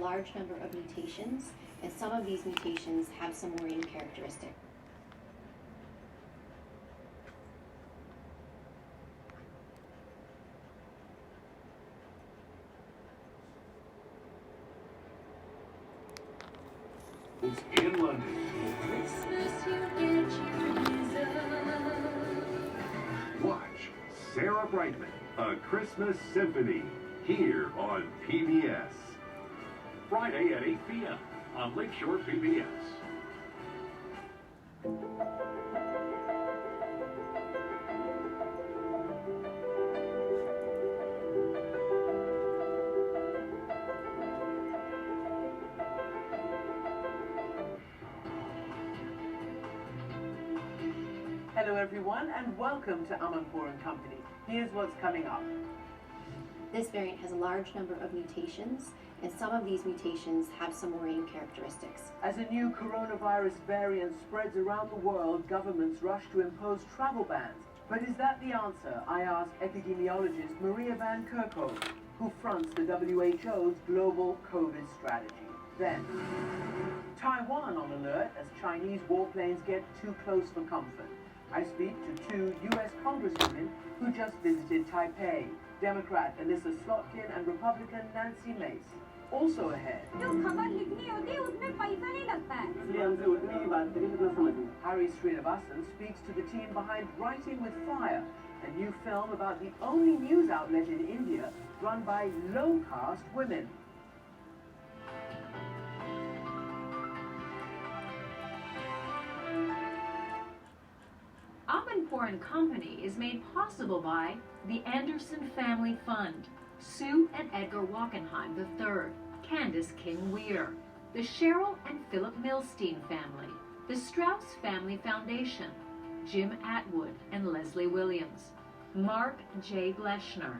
large number of mutations, and some of these mutations have some worrying characteristics. In London. Watch Sarah Brightman, A Christmas Symphony, here on PBS. Friday at 8 p.m. on Lakeshore PBS. Hello everyone and welcome to Amanpour and Company. Here's what's coming up. This variant has a large number of mutations, and some of these mutations have some worrying characteristics. As a new coronavirus variant spreads around the world, governments rush to impose travel bans. But is that the answer? I asked epidemiologist Maria Van Kerkhove, who fronts the WHO's global COVID strategy. Then, Taiwan on alert as Chinese warplanes get too close for comfort. I speak to two U.S. congresswomen who just visited Taipei, Democrat Alyssa Slotkin and Republican Nancy Mace. Also ahead, Hari Srinivasan speaks to the team behind Writing with Fire, a new film about the only news outlet in India run by low-caste women. Amanpour and Company is made possible by the Anderson Family Fund, Sue and Edgar Wackenheim III, Candace King Weir, the Cheryl and Philip Milstein family, the Strauss Family Foundation, Jim Atwood and Leslie Williams, Mark J. Bleschner,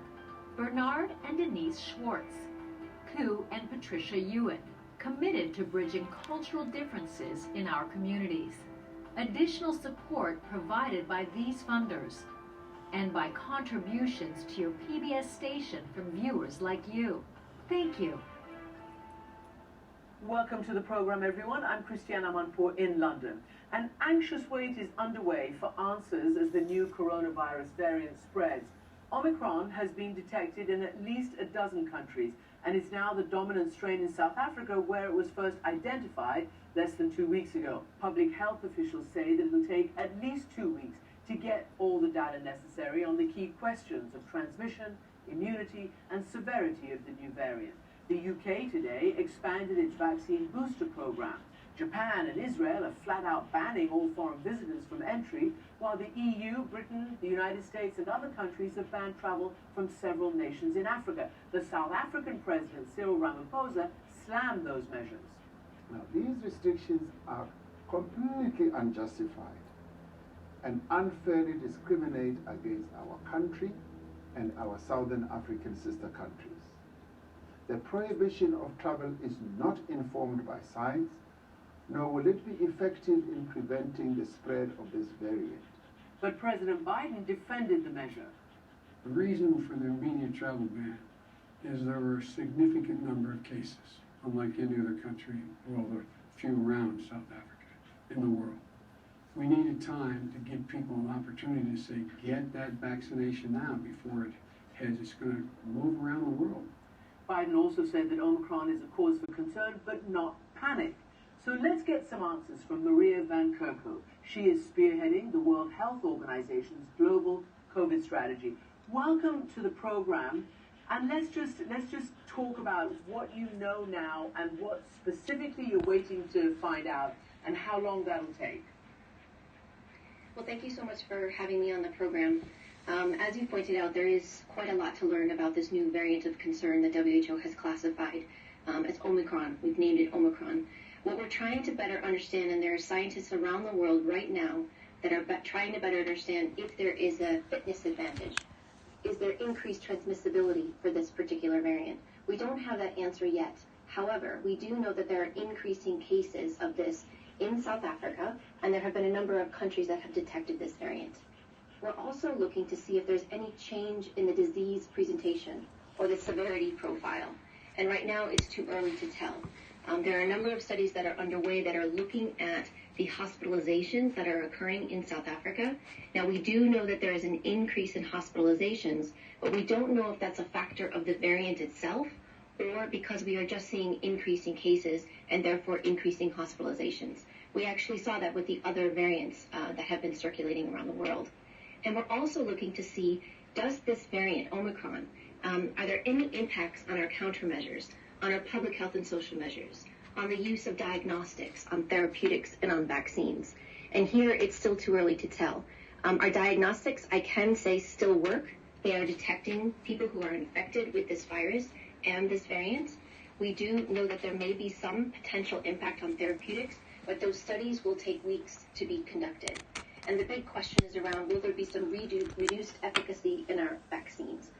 Bernard and Denise Schwartz, Koo and Patricia Ewan, committed to bridging cultural differences in our communities. Additional support provided by these funders and by contributions to your PBS station from viewers like you. Thank you. Welcome to the program, everyone. I'm Christiane Amanpour in London. An anxious wait is underway for answers as the new coronavirus variant spreads. Omicron has been detected in at least a dozen countries and is now the dominant strain in South Africa, where it was first identified less than 2 weeks ago. Public health officials say that it will take at least 2 weeks to get all the data necessary on the key questions of transmission, immunity, and severity of the new variant. The UK today expanded its vaccine booster program. Japan and Israel are flat out banning all foreign visitors from entry, while the EU, Britain, the United States, and other countries have banned travel from several nations in Africa. The South African President, Cyril Ramaphosa, slammed those measures. Now, these restrictions are completely unjustified and unfairly discriminate against our country and our Southern African sister countries. The prohibition of travel is not informed by science, nor will it be effective in preventing the spread of this variant. But President Biden defended the measure. The reason for the immediate travel ban is there were a significant number of cases, unlike any other country, well, there are few around South Africa in the world. We needed time to give people an opportunity to say, get that vaccination now before it's going to move around the world. Biden also said that Omicron is a cause for concern, but not panic. So let's get some answers from Maria Van Kerkhove. She is spearheading the World Health Organization's global COVID strategy. Welcome to the program, and let's just talk about what you know now and what specifically you're waiting to find out and how long that'll take. Well, thank you so much for having me on the program. As you pointed out, there is quite a lot to learn about this new variant of concern that WHO has classified as Omicron. We've named it Omicron. What we're trying to better understand, and there are scientists around the world right now that are trying to better understand if there is a fitness advantage. Is there increased transmissibility for this particular variant? We don't have that answer yet. However, we do know that there are increasing cases of this in South Africa, and there have been a number of countries that have detected this variant. We're also looking to see if there's any change in the disease presentation or the severity profile. And right now, it's too early to tell. There are a number of studies that are underway that are looking at the hospitalizations that are occurring in South Africa. Now, we do know that there is an increase in hospitalizations, but we don't know if that's a factor of the variant itself or because we are just seeing increasing cases and therefore increasing hospitalizations. We actually saw that with the other variants that have been circulating around the world. And we're also looking to see, does this variant, Omicron, are there any impacts on our countermeasures, on our public health and social measures, on the use of diagnostics, on therapeutics, and on vaccines? And here, it's still too early to tell. Our diagnostics, I can say, still work. They are detecting people who are infected with this virus and this variant. We do know that there may be some potential impact on therapeutics, but those studies will take weeks to be conducted. And the big question is around, will there be some reduced efficacy in our vaccines?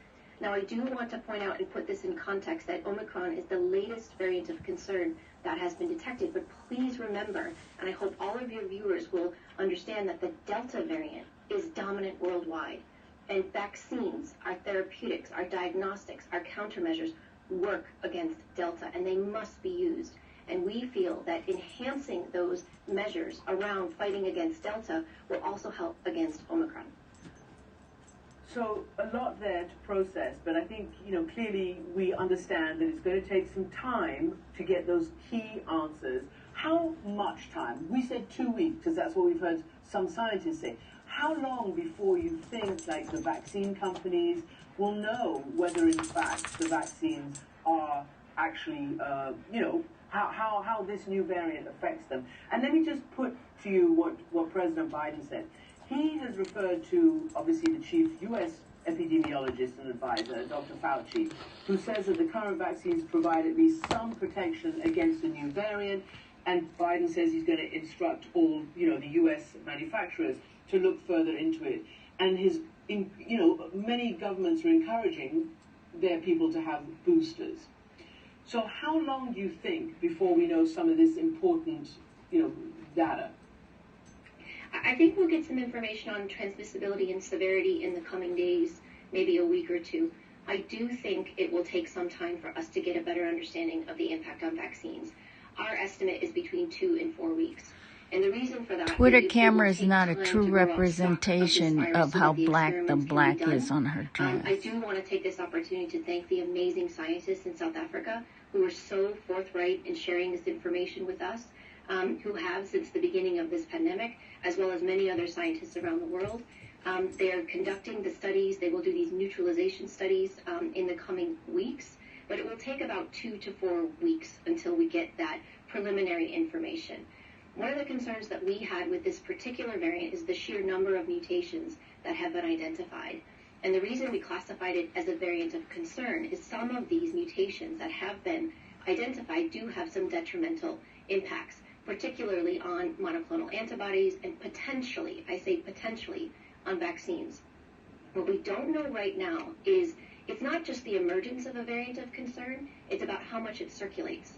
Now, I do want to point out and put this in context that Omicron is the latest variant of concern that has been detected. But please remember, and I hope all of your viewers will understand, that the Delta variant is dominant worldwide. And vaccines, our therapeutics, our diagnostics, our countermeasures work against Delta, and they must be used. And we feel that enhancing those measures around fighting against Delta will also help against Omicron. So a lot there to process, but I think, clearly we understand that it's going to take some time to get those key answers. How much time? We said 2 weeks, because that's what we've heard some scientists say. How long before you think, like, the vaccine companies will know whether, in fact, the vaccines are actually, how this new variant affects them? And let me just put to you what President Biden said. He has referred to, obviously, the chief U.S. epidemiologist and advisor, Dr. Fauci, who says that the current vaccines provide at least some protection against the new variant, and Biden says he's going to instruct all, the U.S. manufacturers to look further into it. And many governments are encouraging their people to have boosters. So how long do you think before we know some of this important, data? I think we'll get some information on transmissibility and severity in the coming days, maybe a week or two. I do think it will take some time for us to get a better understanding of the impact on vaccines. Our estimate is between 2 and 4 weeks. And the reason for that Twitter is camera is not a true representation of how black the black is on her dress. I do want to take this opportunity to thank the amazing scientists in South Africa who were so forthright in sharing this information with us, who have since the beginning of this pandemic, as well as many other scientists around the world. They are conducting the studies. They will do these neutralization studies in the coming weeks, but it will take about 2 to 4 weeks until we get that preliminary information. One of the concerns that we had with this particular variant is the sheer number of mutations that have been identified. And the reason we classified it as a variant of concern is some of these mutations that have been identified do have some detrimental impacts, particularly on monoclonal antibodies and potentially, I say potentially, on vaccines. What we don't know right now is it's not just the emergence of a variant of concern, it's about how much it circulates.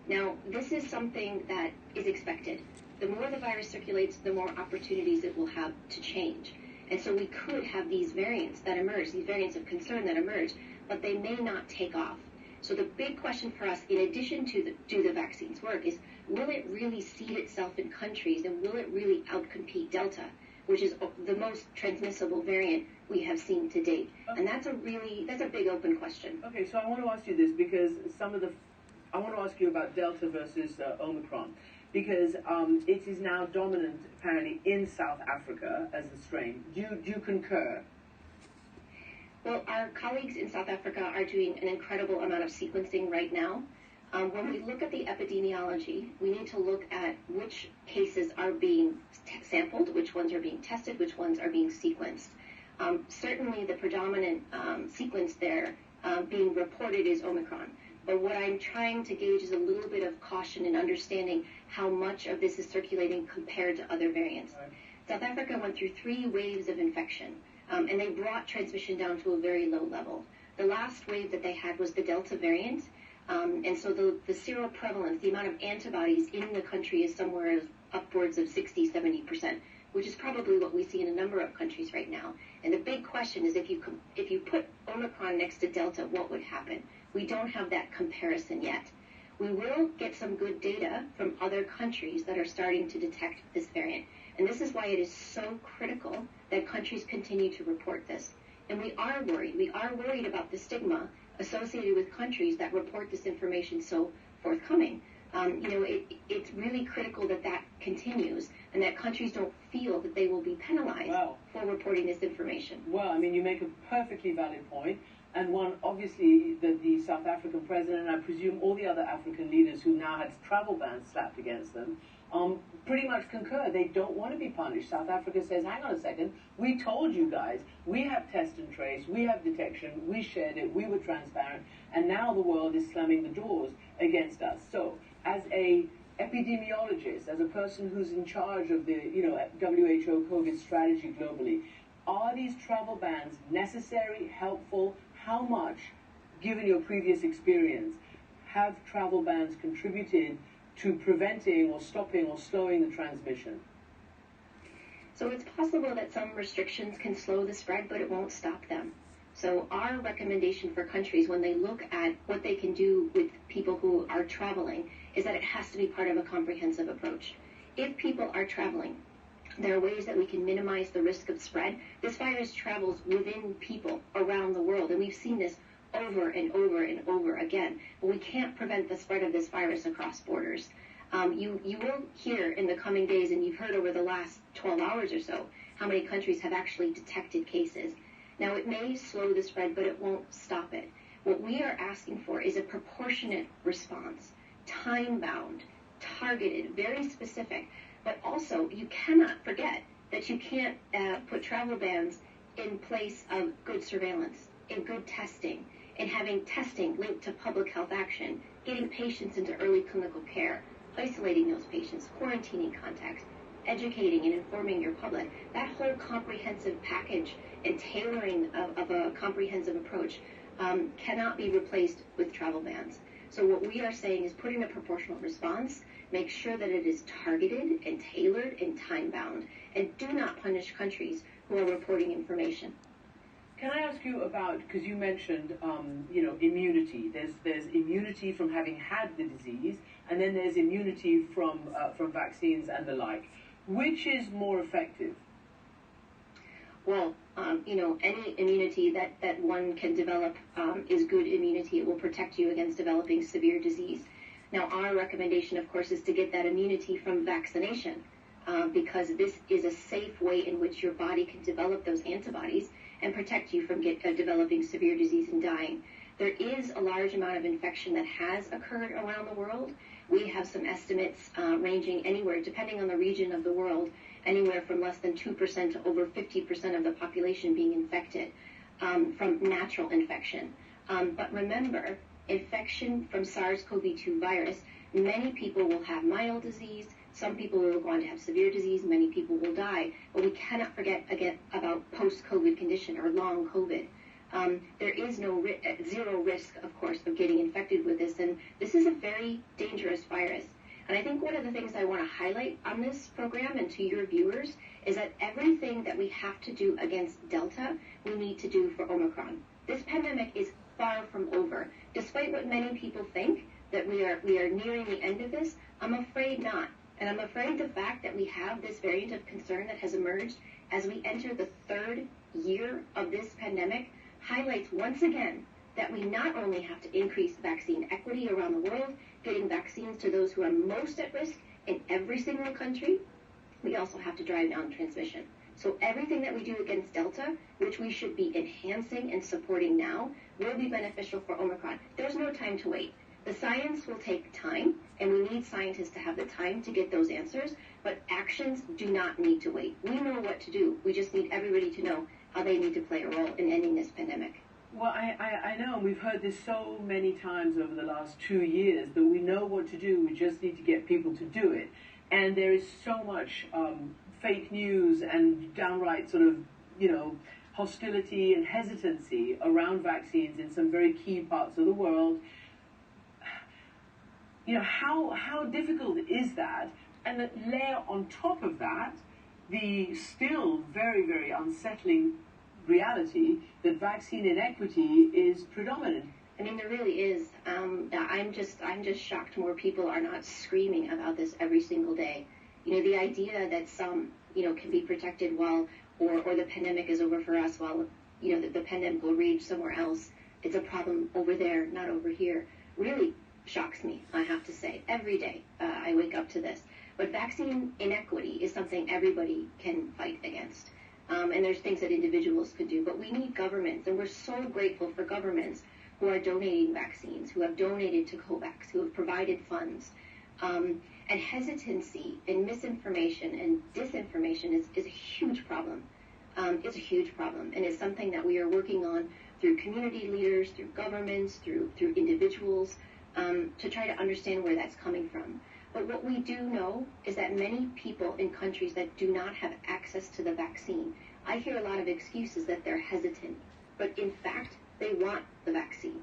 Now, this is something that is expected. The more the virus circulates, the more opportunities it will have to change. And so we could have these variants that emerge, these variants of concern that emerge, but they may not take off. So the big question for us, in addition to do the vaccines work, is will it really seed itself in countries, and will it really outcompete Delta, which is the most transmissible variant we have seen to date? And that's a big open question. Okay, so I want to ask you this because I want to ask you about Delta versus Omicron, because it is now dominant apparently in South Africa as a strain. Do you concur? Well, our colleagues in South Africa are doing an incredible amount of sequencing right now. When we look at the epidemiology, we need to look at which cases are being sampled, which ones are being tested, which ones are being sequenced. Certainly the predominant sequence there being reported is Omicron. But what I'm trying to gauge is a little bit of caution in understanding how much of this is circulating compared to other variants. Right. South Africa went through 3 waves of infection, and they brought transmission down to a very low level. The last wave that they had was the Delta variant, and so the seroprevalence, the amount of antibodies in the country is somewhere upwards of 60-70%, which is probably what we see in a number of countries right now. And the big question is if you put Omicron next to Delta, what would happen? We don't have that comparison yet. We will get some good data from other countries that are starting to detect this variant. And this is why it is so critical that countries continue to report this. And we are worried. We are worried about the stigma associated with countries that report this information so forthcoming. It's really critical that that continues and that countries don't feel that they will be penalized for reporting this information. Well, I mean, you make a perfectly valid point, and one, obviously, the South African president, and I presume all the other African leaders who now had travel bans slapped against them, pretty much concur. They don't want to be punished. South Africa says, hang on a second, we told you guys, we have test and trace, we have detection, we shared it, we were transparent, and now the world is slamming the doors against us. So, as a epidemiologist, as a person who's in charge of the WHO COVID strategy globally, are these travel bans necessary, helpful? How much, given your previous experience, have travel bans contributed to preventing or stopping or slowing the transmission? So it's possible that some restrictions can slow the spread, but it won't stop them. So our recommendation for countries when they look at what they can do with people who are traveling is that it has to be part of a comprehensive approach. If people are traveling, there are ways that we can minimize the risk of spread. This virus travels within people around the world, and we've seen this over and over and over again. But we can't prevent the spread of this virus across borders. You will hear in the coming days, and you've heard over the last 12 hours or so, how many countries have actually detected cases. Now, it may slow the spread, but it won't stop it. What we are asking for is a proportionate response, time-bound, targeted, very specific. But also, you cannot forget that you can't put travel bans in place of good surveillance, in good testing, in having testing linked to public health action, getting patients into early clinical care, isolating those patients, quarantining contacts, educating and informing your public. That whole comprehensive package and tailoring of a comprehensive approach cannot be replaced with travel bans. So what we are saying is put in a proportional response, make sure that it is targeted and tailored and time-bound, and do not punish countries who are reporting information. Can I ask you about, because you mentioned, immunity. There's immunity from having had the disease, and then there's immunity from vaccines and the like. Which is more effective? Well, any immunity that one can develop is good immunity. It will protect you against developing severe disease. Now, our recommendation, of course, is to get that immunity from vaccination because this is a safe way in which your body can develop those antibodies and protect you from developing severe disease and dying. There is a large amount of infection that has occurred around the world. We have some estimates ranging anywhere, depending on the region of the world, anywhere from less than 2% to over 50% of the population being infected from natural infection. But remember, infection from SARS-CoV-2 virus, many people will have mild disease, some people will go on to have severe disease, many people will die, but we cannot forget again about post-COVID condition or long COVID. There is zero risk, of course, of getting infected with this, and this is a very dangerous virus. And I think one of the things I want to highlight on this program and to your viewers is that everything that we have to do against Delta, we need to do for Omicron. This pandemic is far from over. Despite what many people think, that we are nearing the end of this, I'm afraid not. And I'm afraid the fact that we have this variant of concern that has emerged as we enter the third year of this pandemic highlights once again that we not only have to increase vaccine equity around the world, getting vaccines to those who are most at risk in every single country, we also have to drive down transmission. So everything that we do against Delta, which we should be enhancing and supporting now, will be beneficial for Omicron. There's no time to wait. The science will take time, and we need scientists to have the time to get those answers, but actions do not need to wait. We know what to do. We just need everybody to know how they need to play a role in ending this pandemic. Well, I know, and we've heard this so many times over the last 2 years, that we know what to do, we just need to get people to do it. And there is so much fake news and downright sort of, hostility and hesitancy around vaccines in some very key parts of the world. How difficult is that? And that layer on top of that, the still very, very unsettling reality that vaccine inequity is predominant I mean, there really is. I'm just shocked more people are not screaming about this every single day. You know, the idea that some, you know, can be protected while, or the pandemic is over for us while, you know, the pandemic will rage somewhere else. It's a problem over there, not over here. Really shocks me, I have to say. Every day I wake up to this. But vaccine inequity is something everybody can fight against. And there's things that individuals could do. But we need governments, and we're so grateful for governments who are donating vaccines, who have donated to COVAX, who have provided funds. And hesitancy and misinformation and disinformation is a huge problem. It's a huge problem, and it's something that we are working on through community leaders, through governments, through individuals, to try to understand where that's coming from. But what we do know is that many people in countries that do not have access to the vaccine, I hear a lot of excuses that they're hesitant, but in fact, they want the vaccine.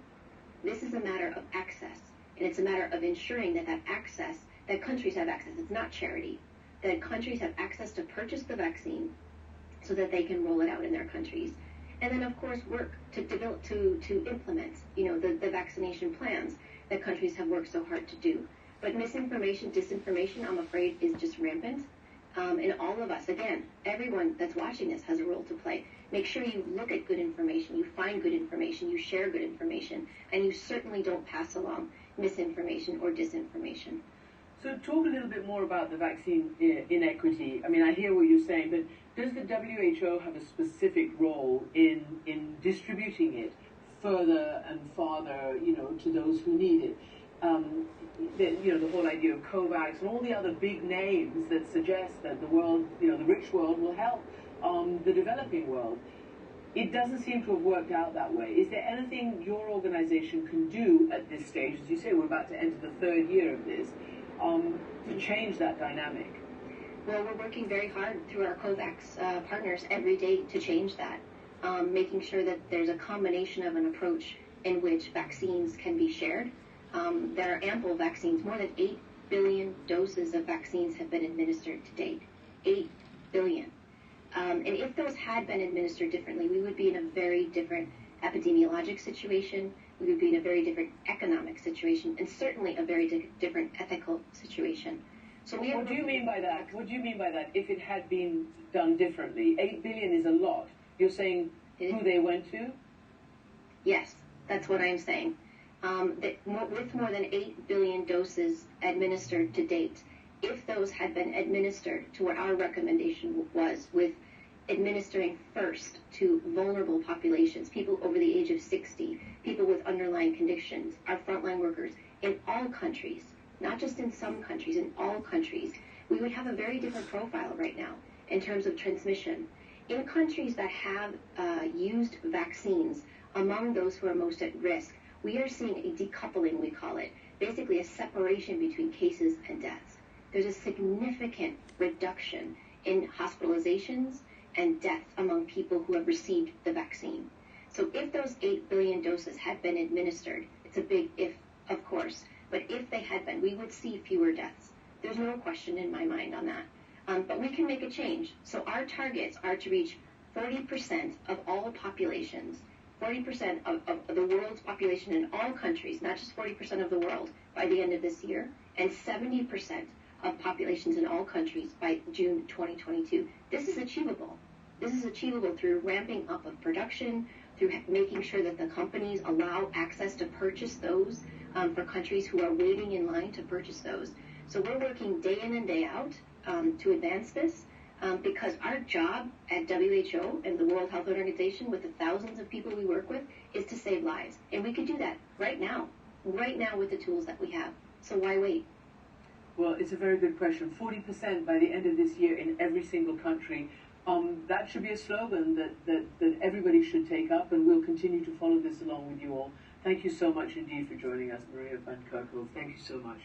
This is a matter of access, and it's a matter of ensuring that that countries have access. It's not charity. That countries have access to purchase the vaccine so that they can roll it out in their countries. And then, of course, work to develop, to implement, you know, the vaccination plans that countries have worked so hard to do. But misinformation, disinformation, I'm afraid, is just rampant. And all of us, again, everyone that's watching this has a role to play. Make sure you look at good information, you find good information, you share good information, and you certainly don't pass along misinformation or disinformation. So talk a little bit more about the vaccine inequity. I mean, I hear what you're saying, but does the WHO have a specific role in distributing it further and farther, you know, to those who need it? The whole idea of COVAX and all the other big names that suggest that the world, you know, the rich world will help the developing world. It doesn't seem to have worked out that way. Is there anything your organization can do at this stage? As you say, we're about to enter the third year of this, to change that dynamic? Well, we're working very hard through our COVAX partners every day to change that, making sure that there's a combination of an approach in which vaccines can be shared. There are ample vaccines. More than 8 billion doses of vaccines have been administered to date. 8 billion. And if those had been administered differently, we would be in a very different epidemiologic situation. We would be in a very different economic situation, and certainly a very different ethical situation. So what do you mean by that? What do you mean by that? If it had been done differently, 8 billion is a lot. You're saying who they went to? Yes, that's what I'm saying. With more than 8 billion doses administered to date, if those had been administered to what our recommendation was, with administering first to vulnerable populations, people over the age of 60, people with underlying conditions, our frontline workers, in all countries, not just in some countries, in all countries, we would have a very different profile right now in terms of transmission. In countries that have used vaccines, among those who are most at risk, we are seeing a decoupling, we call it, basically a separation between cases and deaths. There's a significant reduction in hospitalizations and deaths among people who have received the vaccine. So if those 8 billion doses had been administered, it's a big if, of course, but if they had been, we would see fewer deaths. There's no question in my mind on that. But we can make a change. So our targets are to reach 40% of all populations, 40% of the world's population in all countries, not just 40% of the world by the end of this year, and 70% of populations in all countries by June 2022. This is achievable. This is achievable through ramping up of production, through making sure that the companies allow access to purchase those for countries who are waiting in line to purchase those. So we're working day in and day out to advance this because our job at WHO and the World Health Organization, with the thousands of people we work with, is to save lives. And we could do that right now with the tools that we have. So why wait? Well, it's a very good question. 40% by the end of this year in every single country. That should be a slogan that everybody should take up, and we'll continue to follow this along with you all. Thank you so much indeed for joining us, Maria Van Kerkhove. Thank you so much.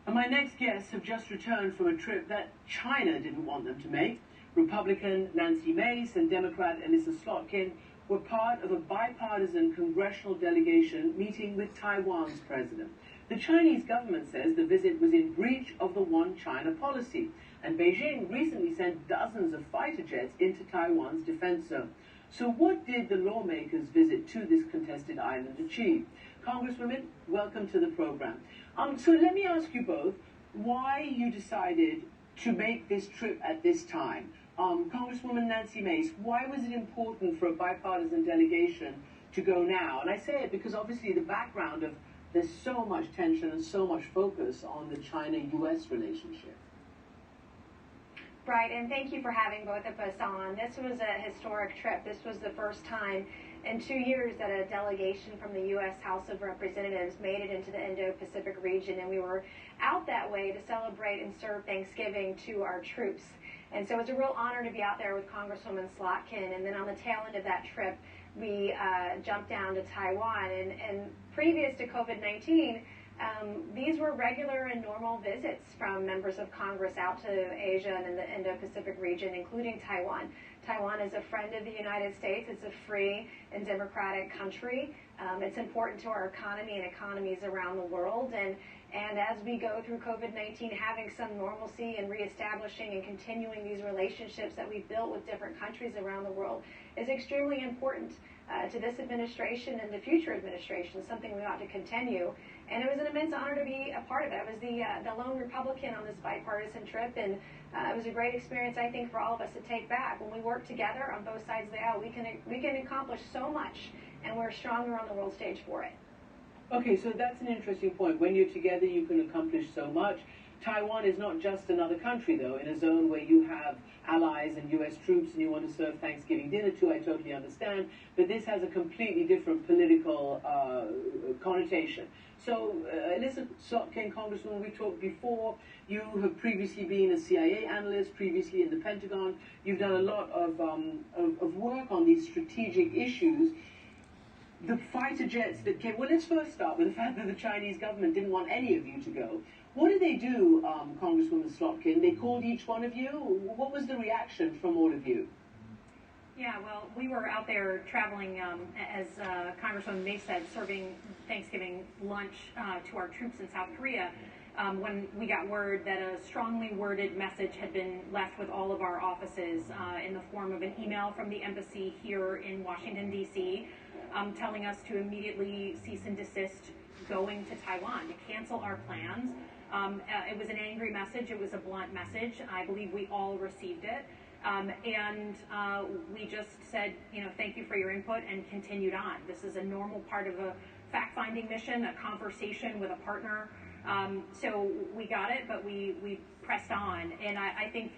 And my next guests have just returned from a trip that China didn't want them to make. Republican Nancy Mace and Democrat Elissa Slotkin were part of a bipartisan congressional delegation meeting with Taiwan's president. The Chinese government says the visit was in breach of the One China policy, and Beijing recently sent dozens of fighter jets into Taiwan's defense zone. So what did the lawmakers' visit to this contested island achieve? Congresswomen, welcome to the program. So let me ask you both why you decided to make this trip at this time. Congresswoman Nancy Mace, why was it important for a bipartisan delegation to go now? And I say it because obviously the background of there's so much tension and so much focus on the China-U.S. relationship. Right, and thank you for having both of us on. This was a historic trip. This was the first time in 2 years that a delegation from the U.S. House of Representatives made it into the Indo-Pacific region, and we were out that way to celebrate and serve Thanksgiving to our troops. And so it's a real honor to be out there with Congresswoman Slotkin. And then on the tail end of that trip, we jumped down to Taiwan. And previous to COVID-19, these were regular and normal visits from members of Congress out to Asia and in the Indo-Pacific region, including Taiwan. Taiwan is a friend of the United States. It's a free and democratic country. It's important to our economy and economies around the world. And as we go through COVID-19, having some normalcy and reestablishing and continuing these relationships that we've built with different countries around the world is extremely important to this administration and the future administration, something we ought to continue. And it was an immense honor to be a part of it. I was the lone Republican on this bipartisan trip, and it was a great experience, I think, for all of us to take back. When we work together on both sides of the aisle, we can accomplish so much, and we're stronger on the world stage for it. Okay, so that's an interesting point. When you're together, you can accomplish so much. Taiwan is not just another country, though, in a zone where you have allies and U.S. troops and you want to serve Thanksgiving dinner to. I totally understand. But this has a completely different political connotation. So, Elizabeth Slotkin, Congresswoman, we talked before. You have previously been a CIA analyst, previously in the Pentagon. You've done a lot of work on these strategic issues. The fighter jets that came, well, let's first start with the fact that the Chinese government didn't want any of you to go. What did they do, Congresswoman Slotkin? They called each one of you? What was the reaction from all of you? Yeah, well, we were out there traveling, as Congresswoman Mace said, serving Thanksgiving lunch to our troops in South Korea when we got word that a strongly worded message had been left with all of our offices in the form of an email from the embassy here in Washington, D.C., telling us to immediately cease and desist going to Taiwan, to cancel our plans. It was an angry message. It was a blunt message. I believe we all received it. And we just said, thank you for your input and continued on. This is a normal part of a fact-finding mission, a conversation with a partner. So we got it, but we pressed on. And I think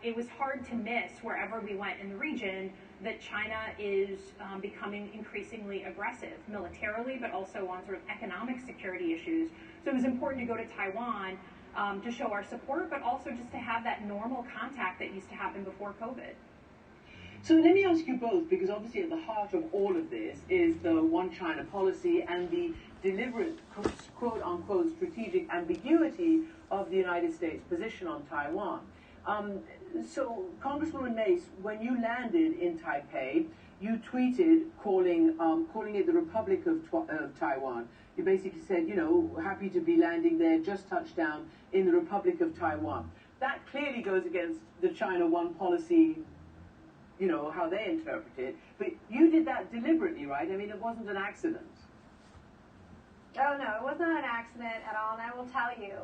it was hard to miss wherever we went in the region that China is becoming increasingly aggressive militarily, but also on sort of economic security issues. So it was important to go to Taiwan to show our support, but also just to have that normal contact that used to happen before COVID. So let me ask you both, because obviously at the heart of all of this is the one China policy and the deliberate, quote-unquote, strategic ambiguity of the United States position on Taiwan. So, Congresswoman Mace, when you landed in Taipei, you tweeted calling it the Republic of Taiwan. You basically said, happy to be landing there, just touched down in the Republic of Taiwan. That clearly goes against the China One policy, how they interpret it. But you did that deliberately, right? I mean, it wasn't an accident. Oh, no, it was not an accident at all. And I will tell you,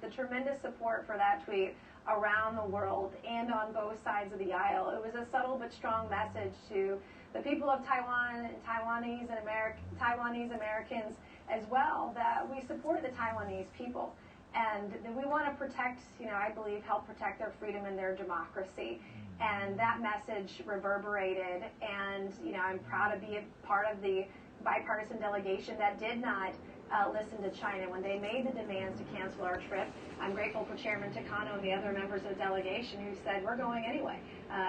the tremendous support for that tweet around the world and on both sides of the aisle. It was a subtle but strong message to the people of Taiwan and Taiwanese Americans as well, that we support the Taiwanese people and that we want to protect, I believe, help protect their freedom and their democracy. And that message reverberated, and I'm proud to be a part of the bipartisan delegation that did not listen to China when they made the demands to cancel our trip. I'm grateful for Chairman Takano and the other members of the delegation who said, we're going anyway.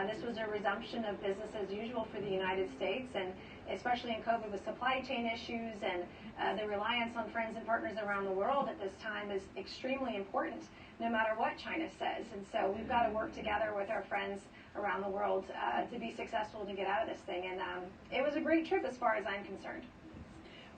This was a resumption of business as usual for the United States, and especially in COVID with supply chain issues and the reliance on friends and partners around the world at this time is extremely important, no matter what China says. And so we've got to work together with our friends around the world to be successful to get out of this thing. And it was a great trip as far as I'm concerned.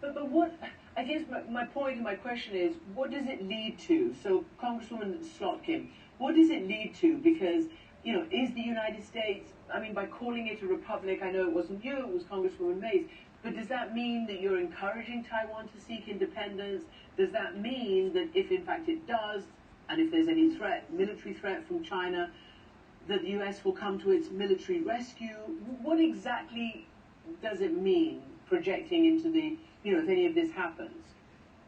But what, I guess my point and my question is, what does it lead to? So, Congresswoman Slotkin, what does it lead to? Because is the United States, I mean, by calling it a republic, I know it wasn't you, it was Congresswoman Mays, but does that mean that you're encouraging Taiwan to seek independence? Does that mean that if in fact it does, and if there's any threat, military threat from China, that the US will come to its military rescue? What exactly does it mean, projecting into the, if any of this happens?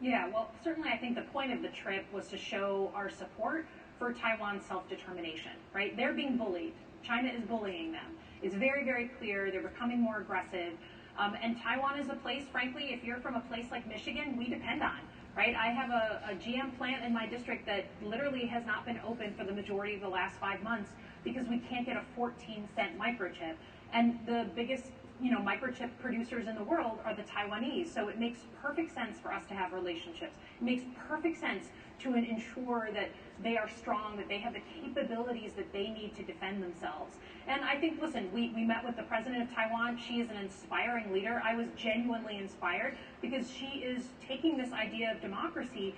Yeah, well, certainly I think the point of the trip was to show our support for Taiwan's self-determination, right? They're being bullied. China is bullying them. It's very, very clear. They're becoming more aggressive. And Taiwan is a place, frankly, if you're from a place like Michigan, we depend on, right? I have a GM plant in my district that literally has not been open for the majority of the last 5 months because we can't get a 14-cent microchip. And the biggest microchip producers in the world are the Taiwanese. So it makes perfect sense for us to have relationships. It makes perfect sense to ensure that they are strong, that they have the capabilities that they need to defend themselves. And I think, listen, we met with the president of Taiwan. She is an inspiring leader. I was genuinely inspired because she is taking this idea of democracy,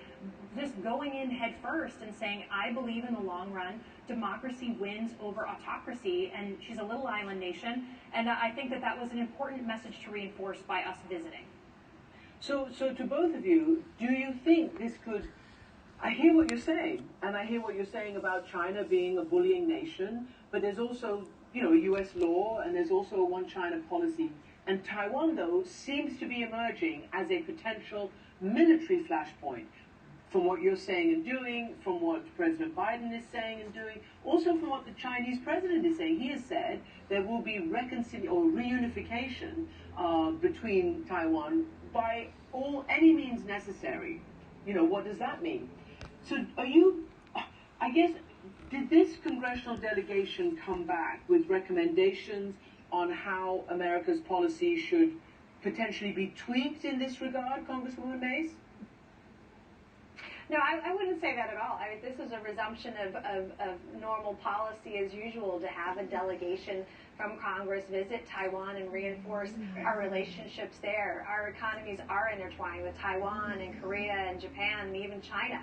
just going in head first and saying, I believe in the long run, democracy wins over autocracy. And she's a little island nation. And I think that that was an important message to reinforce by us visiting. So to both of you, do you think this could... I hear what you're saying, and I hear what you're saying about China being a bullying nation, but there's also, U.S. law, and there's also a one-China policy. And Taiwan, though, seems to be emerging as a potential military flashpoint, from what you're saying and doing, from what President Biden is saying and doing, also from what the Chinese president is saying. He has said there will be reconciliation or reunification between Taiwan by any means necessary. What does that mean? So I guess, did this congressional delegation come back with recommendations on how America's policy should potentially be tweaked in this regard, Congresswoman Mays? No, I wouldn't say that at all. I mean, this is a resumption of normal policy as usual to have a delegation from Congress visit Taiwan and reinforce our relationships there. Our economies are intertwined with Taiwan and Korea and Japan and even China.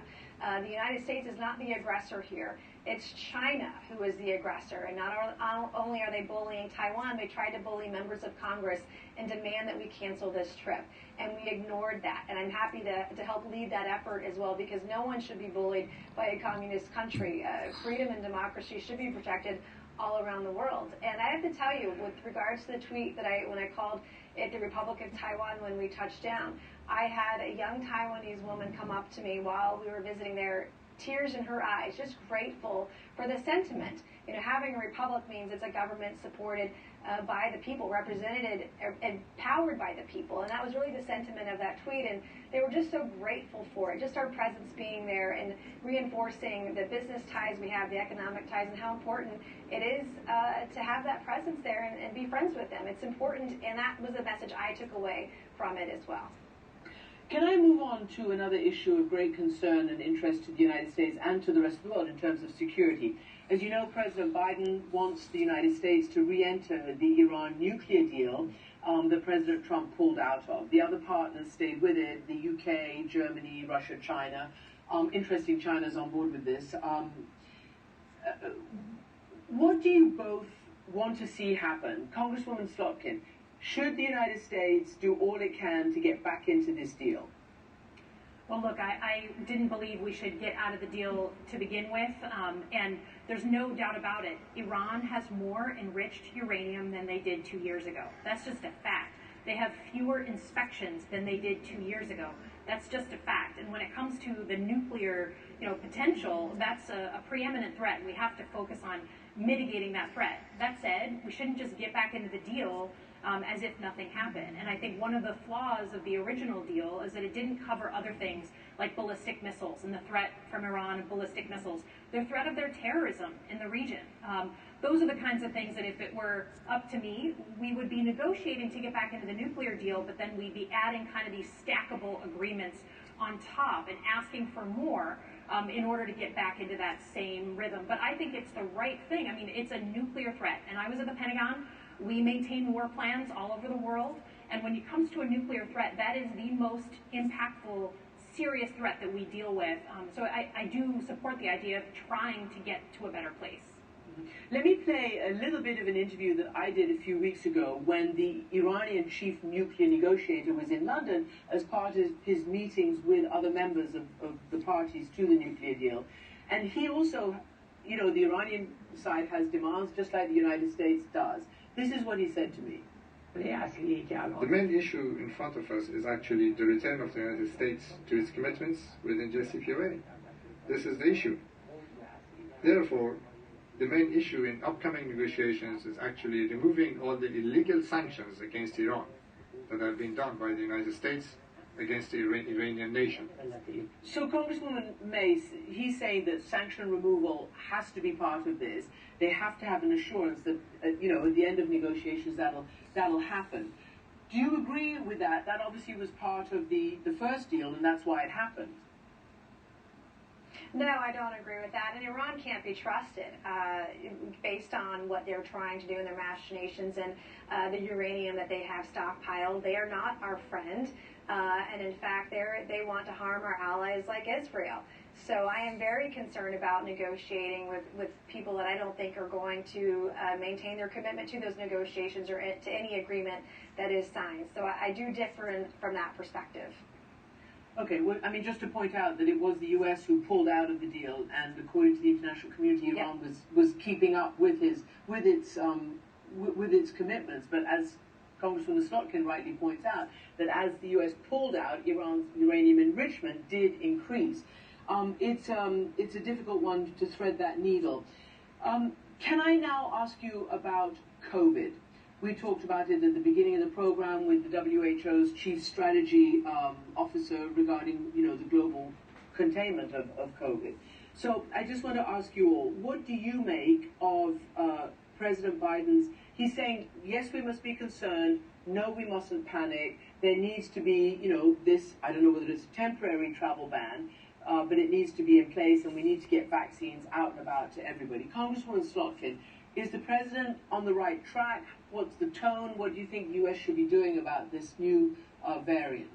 The United States is not the aggressor here. It's China who is the aggressor. And not only are they bullying Taiwan, they tried to bully members of Congress and demand that we cancel this trip. And we ignored that. And I'm happy to help lead that effort as well, because no one should be bullied by a communist country. Freedom and democracy should be protected all around the world. And I have to tell you, with regards to the tweet that when I called it the Republic of Taiwan when we touched down, I had a young Taiwanese woman come up to me while we were visiting there, tears in her eyes, just grateful for the sentiment. Having a republic means it's a government supported by the people, represented and powered by the people. And that was really the sentiment of that tweet. And they were just so grateful for it, just our presence being there and reinforcing the business ties we have, the economic ties, and how important it is to have that presence there and be friends with them. It's important, and that was a message I took away from it as well. Can I move on to another issue of great concern and interest to the United States and to the rest of the world in terms of security? As you know, President Biden wants the United States to re-enter the Iran nuclear deal that President Trump pulled out of. The other partners stayed with it, the UK, Germany, Russia, China. Interesting, China's on board with this. What do you both want to see happen? Congresswoman Slotkin, should the United States do all it can to get back into this deal? Well, look, I didn't believe we should get out of the deal to begin with, and there's no doubt about it. Iran has more enriched uranium than they did 2 years ago. That's just a fact. They have fewer inspections than they did 2 years ago. That's just a fact. And when it comes to the nuclear, potential, that's a preeminent threat. We have to focus on mitigating that threat. That said, we shouldn't just get back into the deal as if nothing happened. And I think one of the flaws of the original deal is that it didn't cover other things like ballistic missiles and the threat from Iran of ballistic missiles, the threat of their terrorism in the region. Those are the kinds of things that if it were up to me, we would be negotiating to get back into the nuclear deal, but then we'd be adding kind of these stackable agreements on top and asking for more in order to get back into that same rhythm. But I think it's the right thing. I mean, it's a nuclear threat. And I was at the Pentagon. We maintain war plans all over the world. And when it comes to a nuclear threat, that is the most impactful, serious threat that we deal with. So I do support the idea of trying to get to a better place. Let me play a little bit of an interview that I did a few weeks ago when the Iranian chief nuclear negotiator was in London as part of his meetings with other members of the parties to the nuclear deal. And he also, you know, the Iranian side has demands just like the United States does. This is what he said to me. The main issue in front of us is actually the return of the United States to its commitments within JCPOA. This is the issue. Therefore, the main issue in upcoming negotiations is actually removing all the illegal sanctions against Iran that have been done by the United States against the Iranian nation. So Congresswoman Mace, he's saying that sanction removal has to be part of this. They have to have an assurance that, you know, at the end of negotiations that'll happen. Do you agree with that? That obviously was part of the first deal, and that's why it happened. No, I don't agree with that. And Iran can't be trusted based on what they're trying to do in their machinations and the uranium that they have stockpiled. They are not our friend. And in fact, they want to harm our allies like Israel. So I am very concerned about negotiating with people that I don't think are going to maintain their commitment to those negotiations or to any agreement that is signed. So I do differ from that perspective. Okay, well, I mean, just to point out that it was the U.S. who pulled out of the deal, and according to the international community, Iran was keeping up with its commitments. But as Congresswoman Slotkin rightly points out, that as the U.S. pulled out, Iran's uranium enrichment did increase. It's a difficult one to thread that needle. Can I now ask you about COVID? We talked about it at the beginning of the program with the WHO's chief strategy officer regarding, you know, the global containment of COVID. So I just want to ask you all, what do you make of President Biden's, he's saying, yes, we must be concerned, no, we mustn't panic, there needs to be, you know, this, I don't know whether it's a temporary travel ban, but it needs to be in place, and we need to get vaccines out and about to everybody. Congresswoman Slotkin, is the president on the right track? What's the tone? What do you think the U.S. should be doing about this new variant?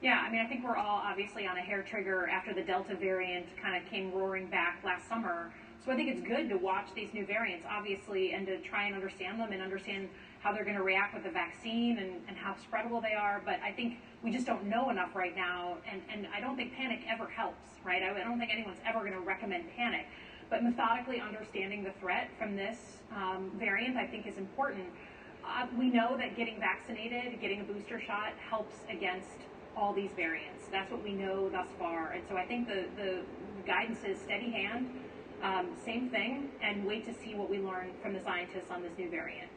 Yeah, I mean, I think we're all obviously on a hair trigger after the Delta variant kind of came roaring back last summer. So I think it's good to watch these new variants, obviously, and to try and understand them and understand how they're going to react with the vaccine and how spreadable they are. But I think we just don't know enough right now, and I don't think panic ever helps, right? I don't think anyone's ever going to recommend panic. But methodically understanding the threat from this variant, I think, is important. We know that getting vaccinated, getting a booster shot, helps against all these variants. That's what we know thus far. And so I think the guidance is steady hand, same thing, and wait to see what we learn from the scientists on this new variant.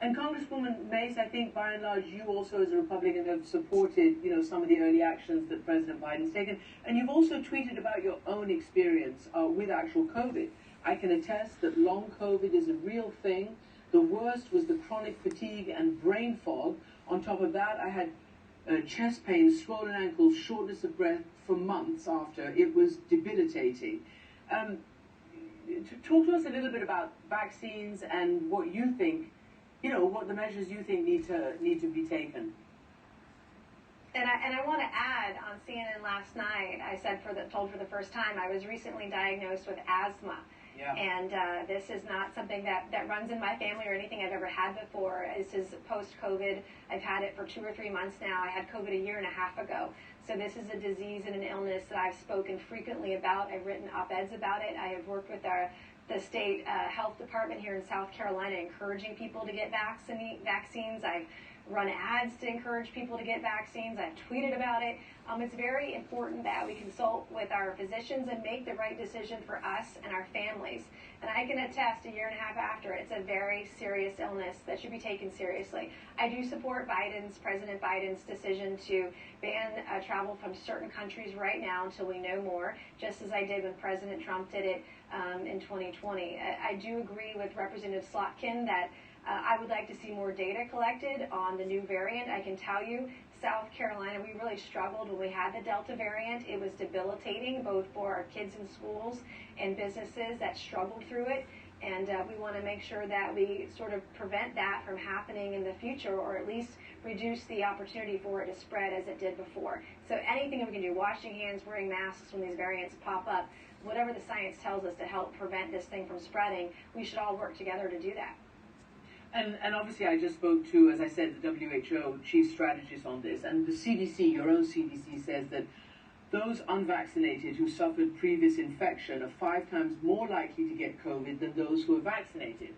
And Congresswoman Mace, I think by and large you also as a Republican have supported, you know, some of the early actions that President Biden's taken. And you've also tweeted about your own experience with actual COVID. I can attest that long COVID is a real thing. The worst was the chronic fatigue and brain fog. On top of that, I had chest pain, swollen ankles, shortness of breath for months after. It was debilitating. Talk to us a little bit about vaccines and what you think, you know, what the measures you think need to be taken. And I want to add, on CNN last night, I said told for the first time, I was recently diagnosed with asthma. Yeah. And this is not something that runs in my family or anything I've ever had before. This is post-COVID. I've had it for 2 or 3 months now. I had COVID a year and a half ago. So this is a disease and an illness that I've spoken frequently about. I've written op-eds about it. I have worked with the state health department here in South Carolina encouraging people to get vaccines. I've run ads to encourage people to get vaccines. I've tweeted about it. It's very important that we consult with our physicians and make the right decision for us and our families. And I can attest, a year and a half after, it's a very serious illness that should be taken seriously. I do support President Biden's decision to ban travel from certain countries right now until we know more, just as I did when President Trump did it in 2020. I do agree with Representative Slotkin that I would like to see more data collected on the new variant. I can tell you, South Carolina, we really struggled when we had the Delta variant. It was debilitating both for our kids in schools and businesses that struggled through it. And we want to make sure that we sort of prevent that from happening in the future, or at least reduce the opportunity for it to spread as it did before. So anything that we can do, washing hands, wearing masks when these variants pop up, whatever the science tells us to help prevent this thing from spreading, we should all work together to do that. And obviously I just spoke to, as I said, the WHO chief strategist on this, and the CDC, your own CDC, says that those unvaccinated who suffered previous infection are 5 times more likely to get COVID than those who are vaccinated.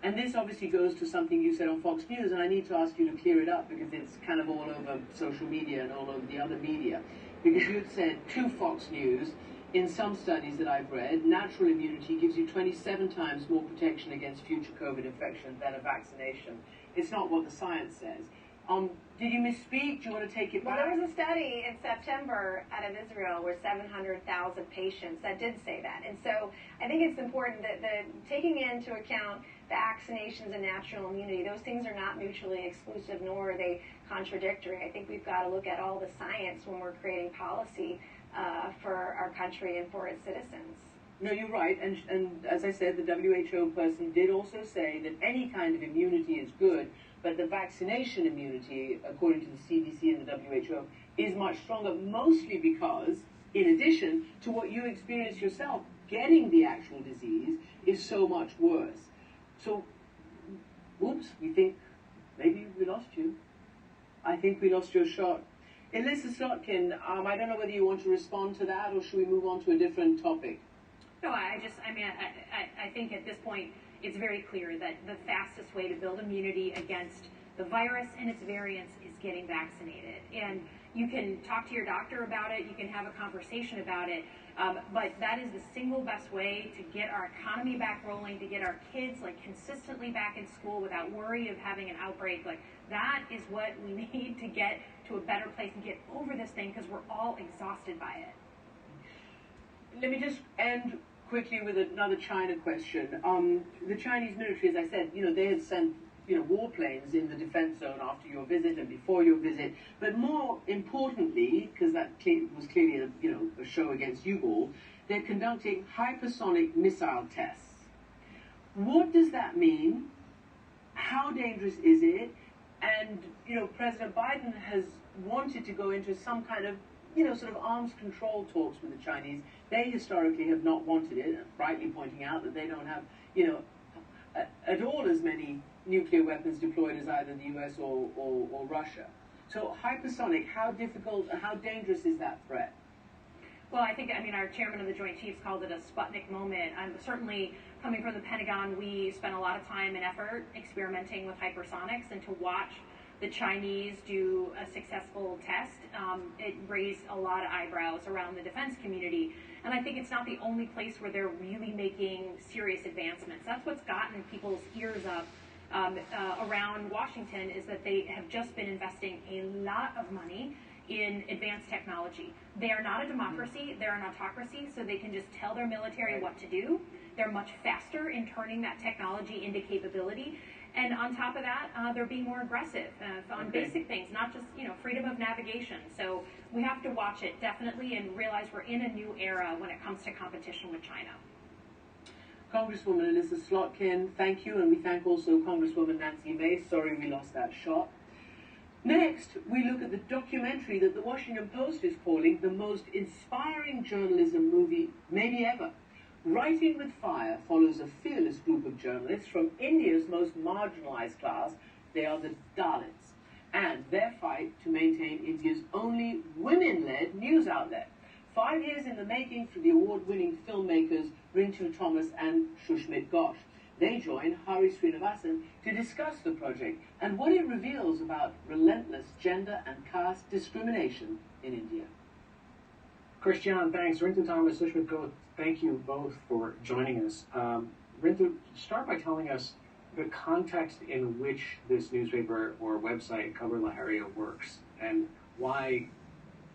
And this obviously goes to something you said on Fox News, and I need to ask you to clear it up because it's kind of all over social media and all over the other media. Because you had said to Fox News, in some studies that I've read, natural immunity gives you 27 times more protection against future COVID infection than a vaccination. It's not what the science says. Did you misspeak? Do you want to take it back? Well, there was a study in September out of Israel where 700,000 patients that did say that. And so I think it's important that taking into account vaccinations and natural immunity, those things are not mutually exclusive, nor are they contradictory. I think we've got to look at all the science when we're creating policy for our country and for its citizens. No, you're right. And as I said, the WHO person did also say that any kind of immunity is good, but the vaccination immunity, according to the CDC and the WHO, is much stronger, mostly because, in addition to what you experience yourself, getting the actual disease is so much worse. So, whoops, we think maybe we lost you. I think we lost your shot. Elissa Slotkin, I don't know whether you want to respond to that, or should we move on to a different topic? No, I think at this point it's very clear that the fastest way to build immunity against the virus and its variants is getting vaccinated. And you can talk to your doctor about it, you can have a conversation about it, but that is the single best way to get our economy back rolling, to get our kids consistently back in school without worry of having an outbreak. That is what we need to get to a better place and get over this thing, because we're all exhausted by it. Let me just end quickly with another China question. The Chinese military, as I said, they had sent warplanes in the defense zone after your visit and before your visit. But more importantly, because that was clearly a show against you all, they're conducting hypersonic missile tests. What does that mean? How dangerous is it? And President Biden has wanted to go into some kind of sort of arms control talks with the Chinese. They historically have not wanted it, rightly pointing out that they don't have, at all as many nuclear weapons deployed as either the US or Russia. So hypersonic, how difficult, how dangerous is that threat? Well, I think, our chairman of the Joint Chiefs called it a Sputnik moment. Certainly, coming from the Pentagon, we spent a lot of time and effort experimenting with hypersonics, and to watch the Chinese do a successful test, it raised a lot of eyebrows around the defense community. And I think it's not the only place where they're really making serious advancements. That's what's gotten people's ears up around Washington, is that they have just been investing a lot of money in advanced technology. They are not a democracy, they're an autocracy, so they can just tell their military what to do. They're much faster in turning that technology into capability. And on top of that, they're being more aggressive on basic things, not just, freedom of navigation. So we have to watch it, definitely, and realize we're in a new era when it comes to competition with China. Congresswoman Elissa Slotkin, thank you, and we thank also Congresswoman Nancy Mace. Sorry we lost that shot. Next, we look at the documentary that the Washington Post is calling the most inspiring journalism movie maybe ever. Writing with Fire follows a fearless group of journalists from India's most marginalized class. They are the Dalits, and their fight to maintain India's only women-led news outlet. 5 years in the making for the award-winning filmmakers Rintu Thomas and Shushmit Ghosh. They join Hari Srinivasan to discuss the project and what it reveals about relentless gender and caste discrimination in India. Christian, thanks. Rintu Thomas, Shushmit Ghosh, thank you both for joining us. Rintu, start by telling us the context in which this newspaper or website, Khabar Lahariya, works, and why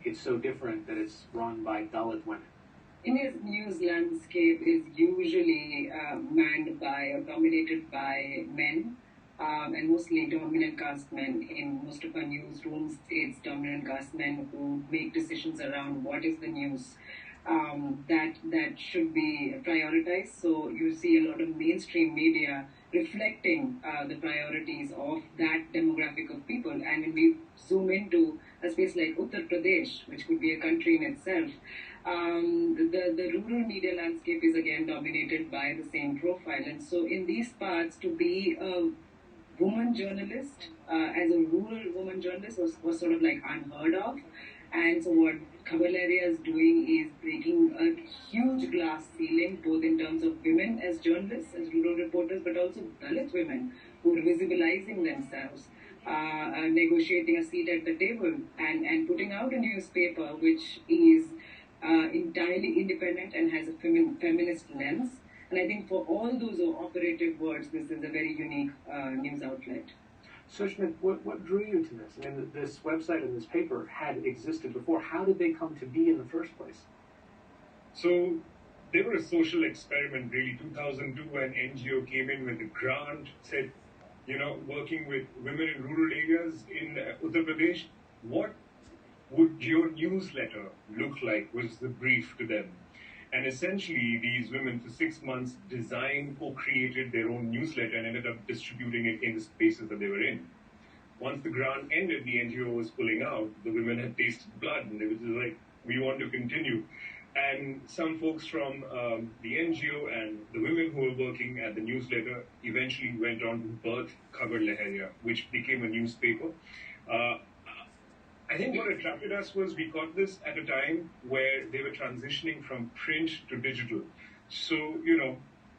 it's so different that it's run by Dalit women. India's news landscape is usually manned by or dominated by men, and mostly dominant caste men. In most of our newsrooms, it's dominant caste men who make decisions around what is the news that should be prioritized. So you see a lot of mainstream media reflecting the priorities of that demographic of people. And when we zoom into a space like Uttar Pradesh, which could be a country in itself, the rural media landscape is again dominated by the same profile. And so in these parts, to be a woman journalist, as a rural woman journalist, was sort of like unheard of. And so what Khabar Lahariya is doing is breaking a huge glass ceiling, both in terms of women as journalists, as rural reporters, but also Dalit women who are visibilizing themselves, negotiating a seat at the table, and putting out a newspaper which is entirely independent and has a feminist lens. And I think for all those operative words, this is a very unique news outlet. Sushmit, what drew you to this? I mean, this website and this paper had existed before. How did they come to be in the first place? So they were a social experiment, really. 2002, an NGO came in with a grant, said, working with women in rural areas in Uttar Pradesh, what would your newsletter look like, was the brief to them. And essentially, these women for 6 months designed or created their own newsletter and ended up distributing it in the spaces that they were in. Once the grant ended, the NGO was pulling out. The women had tasted blood, and they were just like, we want to continue. And some folks from the NGO and the women who were working at the newsletter eventually went on to birth Khabar Lahariya, which became a newspaper. I think what attracted us was we got this at a time where they were transitioning from print to digital. So,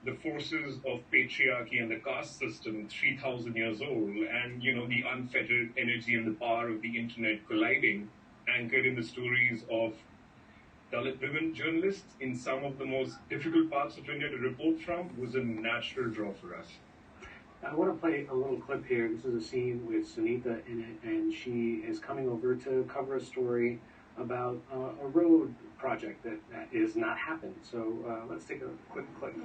the forces of patriarchy and the caste system, 3,000 years old, and, the unfettered energy and the power of the internet colliding, anchored in the stories of Dalit women journalists in some of the most difficult parts of India to report from, was a natural draw for us. I want to play a little clip here. This is a scene with Sunita in it, and she is coming over to cover a story about a road project that is not happened. So let's take a quick clip.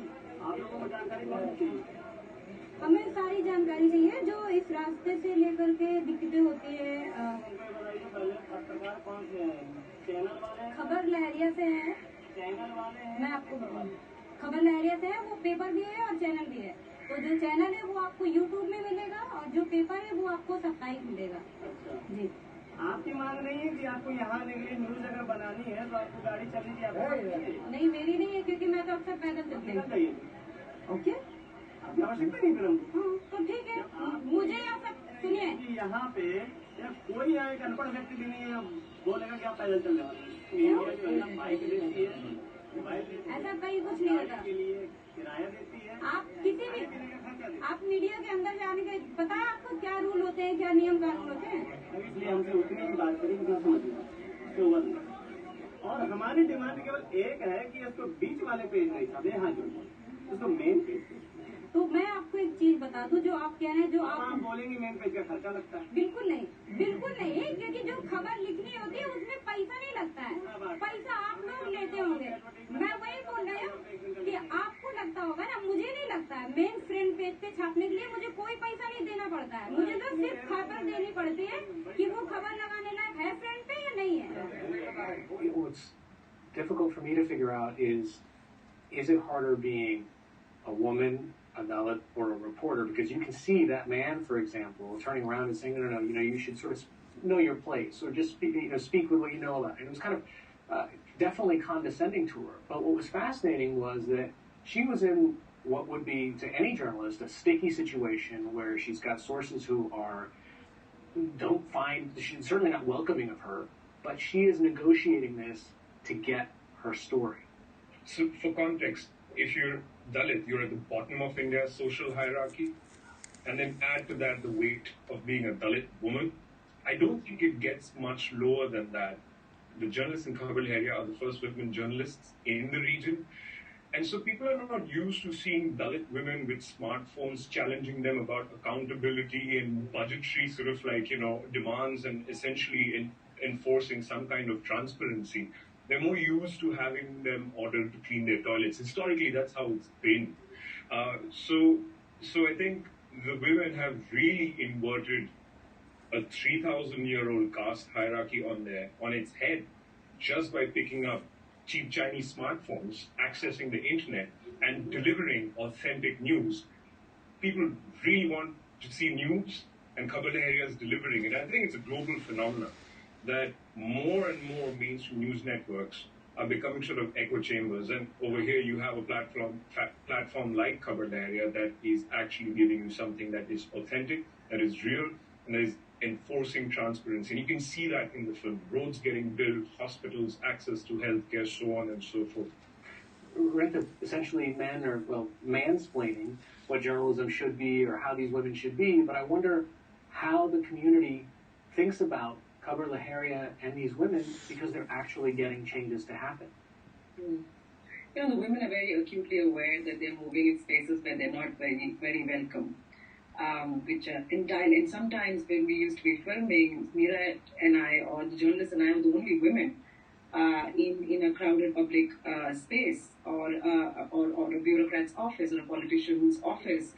हमें सारी जानकारी चाहिए जो इस रास्ते से लेकर के दिक्कतें होती है खबर लहरिया से है मैं आपको बताऊं खबर लहरिया से है वो पेपर भी है और चैनल भी है तो जो चैनल है वो आपको यूट्यूब में मिलेगा और जो पेपर है वो आपको साप्ताहिक मिलेगा जी आपकी मांग नहीं है कि आपको यहाँ आने के लिए न्यूज अगर बनानी है तो आपको गाड़ी चलनी चाहिए नहीं मेरी नहीं है क्योंकि मैं तो अक्सर पैदल चलती हूँ ओके आवश्यकता नहीं फिर तो ठीक है मुझे यहाँ सब सुनिए यहाँ पे कोई यहाँ एक अनपढ़ व्यक्ति भी नहीं है बोलेगा कि आप पैदल चलने वाले ऐसा कहीं कुछ नहीं होता किराया देती है आप किसी भी आप मीडिया के अंदर जाने के पता है आपको क्या रूल होते हैं क्या नियम कानून होते हैं इसलिए हमसे उतनी ही बात करी समझ और हमारी डिमांड केवल एक है कि इसको बीच वाले पेज नहीं था यहाँ जो उसको मेन पेज तो मैं आपको एक चीज बता दूं जो आप कह रहे हैं जो आप बोलेंगे मेन पेज का खर्चा लगता है बिल्कुल नहीं क्योंकि जो खबर लिखनी होती है उसमें पैसा नहीं लगता है पैसा आप लोग लेते होंगे मैं वही बोल रही हूँ कि आपको लगता होगा ना मुझे नहीं लगता है मेन फ्रंट पेज पे छापने के लिए मुझे कोई पैसा नहीं देना पड़ता है मुझे तो सिर्फ खबर देनी पड़ती है कि वो खबर लगाने लायक है फ्रंट पे या नहीं है What's difficult for me to figure out is it harder being a woman, a Dalit, or a reporter? Because you can see that man, for example, turning around and saying, no, you should sort of know your place, or just speak with what you know about. And it was kind of definitely condescending to her. But what was fascinating was that she was in what would be, to any journalist, a sticky situation where she's got sources who she's certainly not welcoming of her, but she is negotiating this to get her story. So for context, if you're Dalit, you're at the bottom of India's social hierarchy, and then add to that the weight of being a Dalit woman, I don't think it gets much lower than that. The journalists in Khabar Lahariya are the first women journalists in the region, and so people are not used to seeing Dalit women with smartphones challenging them about accountability and budgetary sort of demands and essentially enforcing some kind of transparency. They're more used to having them ordered to clean their toilets. Historically, that's how it's been. So I think the women have really inverted a 3,000-year-old caste hierarchy on its head just by picking up cheap Chinese smartphones, accessing the internet, and delivering authentic news. people really want to see news, and Khabar Lahariya is delivering it. I think it's a global phenomenon that more and more mainstream news networks are becoming sort of echo chambers. And over here you have a platform like Khabar Lahariya that is actually giving you something that is authentic, that is real, and that is enforcing transparency. And you can see that in the film. Roads getting built, hospitals, access to healthcare, so on and so forth. Rintha, essentially men are, well, mansplaining what journalism should be or how these women should be, but I wonder how the community thinks about Khabar Lahariya and these women because they're actually getting changes to happen. You know, the women are very acutely aware that they're moving in spaces where they're not very, very welcome. Which are entirely, and sometimes when we used to be filming, Meera and I, or the journalists and I, were the only women in a crowded public space, or a bureaucrat's office or a politician's office.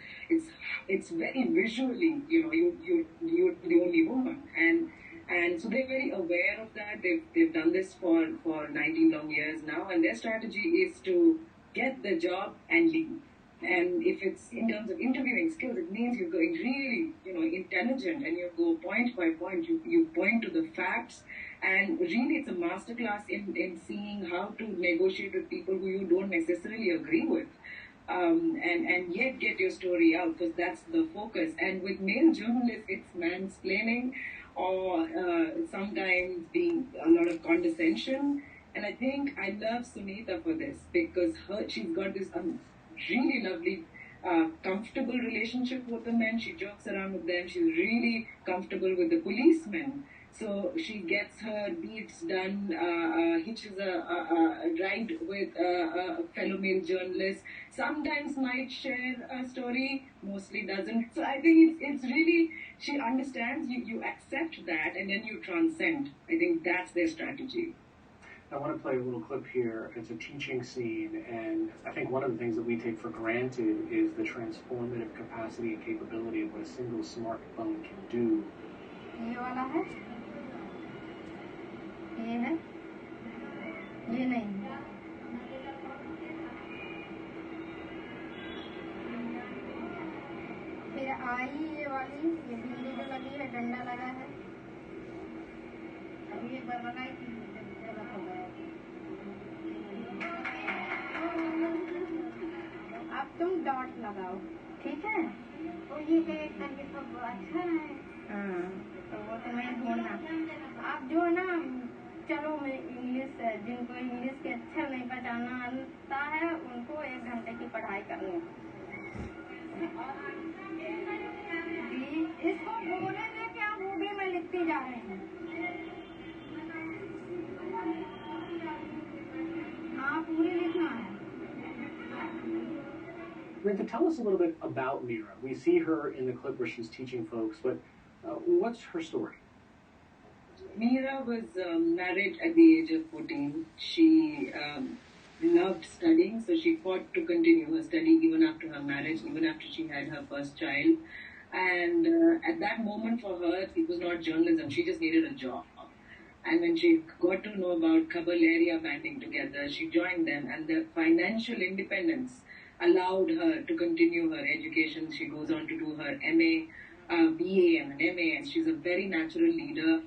It's very visually, you know, you're the only woman, and so they're very aware of that. They've done this for 19 long years now, and their strategy is to get the job and leave. And if it's in terms of interviewing skills, it means you're going really, you know, intelligent, and you go point by point. You point to the facts, and really it's a masterclass in seeing how to negotiate with people who you don't necessarily agree with, and yet get your story out, because that's the focus. And with male journalists, it's mansplaining, or sometimes being a lot of condescension. And I think I love Sunita for this, because she's got this really lovely, comfortable relationship with the men. She jokes around with them. She's really comfortable with the policemen. So she gets her deeds done, hitches a ride with a fellow male journalist. Sometimes might share a story, mostly doesn't. So I think it's really, she understands, you accept that, and then you transcend. I think that's their strategy. I want to play a little clip here. It's a teaching scene, and I think one of the things that we take for granted is the transformative capacity and capability of what a single smartphone can do. ये वाला है, ये है, ये नहीं। फिर आई ये वाली, ये बिल्ली जो लगी है, डंडा लगा है। अभी एक बार बनाई थी, गलत हो गया। अब तुम डॉट लगाओ, ठीक है? और ये एक करके तो अच्छा है। हाँ, तो वो तुम्हें ढूंढना। आप जो है ना, चलो मैं इंग्लिश, जिनको इंग्लिश के अक्षर नहीं पहचानना आता है, उनको 1 घंटे की पढ़ाई करनी है। इसको बोलेंगे क्या, वो भी मैं लिखती जा रही हूँ। हाँ, पूरी लिखना है। Rintha, tell us a little bit about Meera. We see her in the clip where she's teaching folks, but what's her story? Meera was married at the age of 14. She loved studying, so she fought to continue her study even after her marriage, even after she had her first child. And at that moment for her, it was not journalism. She just needed a job. And when she got to know about Khabar Lahariya banding together, she joined them, and the financial independence allowed her to continue her education. She goes on to do her MA, BA and an MA, and she's a very natural leader.